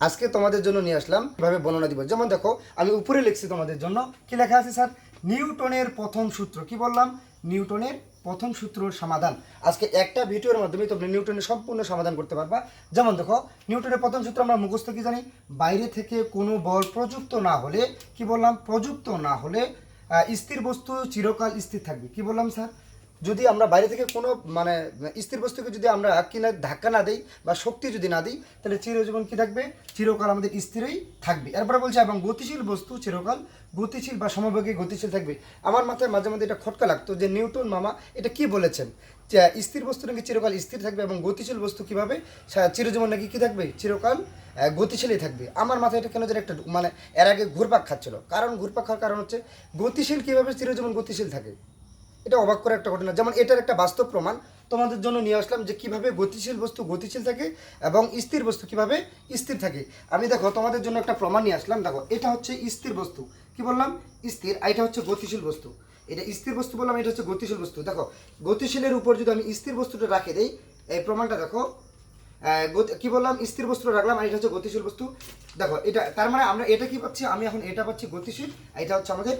আজকে তোমাদের জন্য নিয়ে আসলাম কিভাবে বর্ণনা দিব। যেমন দেখো আমি উপরে লিখছি তোমাদের জন্য, কি লেখা আছে স্যার? নিউটনের প্রথম সূত্র। কি বললাম? নিউটনের প্রথম সূত্রর সমাধান। আজকে একটা ভিডিওর মাধ্যমে তোমরা নিউটনের সম্পূর্ণ সমাধান করতে পারবা। যেমন দেখো নিউটনের প্রথম সূত্র আমরা মুখস্থ কি জানি? বাইরে থেকে কোনো বল প্রযুক্ত না হলে, কি বললাম? প্রযুক্ত না হলে স্থির বস্তু চিরকাল স্থির থাকবে। কি বললাম স্যার? যদি আমরা বাইরে থেকে কোনো স্থির বস্তুকে যদি আমরা কিনা ধাক্কা না দিই বা শক্তি যদি না দিই, তাহলে চিরজীবন কি থাকবে? চিরকাল আমাদের স্থিরই থাকবে। এরপরে বলছে এবং গতিশীল বস্তু চিরকাল গতিশীল বা সমবেগে গতিশীল থাকবে। আমার মাথায় মাঝে মাঝে এটা খটকা লাগতো যে নিউটন মামা এটা কি বলেছেন, যে স্থির বস্তু নাকি চিরকাল স্থির থাকবে এবং গতিশীল বস্তু কীভাবে চিরজীবন নাকি কী থাকবে? চিরকাল গতিশীলই থাকবে। আমার মাথায় এটা কেন যেন একটা এর আগে ঘুরপাক খাচ্ছিল। কারণ ঘুরপাক খাওয়ার কারণ হচ্ছে গতিশীল কীভাবে চিরজীবন গতিশীল থাকে, এটা অবাক করে একটা ঘটনা। যেমন এটার একটা বাস্তব প্রমাণ তোমাদের জন্য নিয়ে আসলাম যে কিভাবে গতিশীল বস্তু গতিশীল থাকে এবং স্থির বস্তু কিভাবে স্থির থাকে। আমি দেখো তোমাদের জন্য একটা প্রমাণ নিয়ে আসলাম। দেখো এটা হচ্ছে স্থির বস্তু, কি বললাম? স্থির। আর এটা হচ্ছে গতিশীল বস্তু। এটা স্থির বস্তু বললাম, এটা হচ্ছে গতিশীল বস্তু। দেখো গতিশীলের উপর যদি আমি স্থির বস্তুটা রাখে দেই, এই প্রমাণটা দেখো। কি বললাম? স্থির বস্তুটা রাখলাম আর এটা হচ্ছে গতিশীল বস্তু। দেখো এটা তার মানে আমরা এটা কি পাচ্ছি? আমি এখন এটা পাচ্ছি গতিশীল, এটা হচ্ছে আমাদের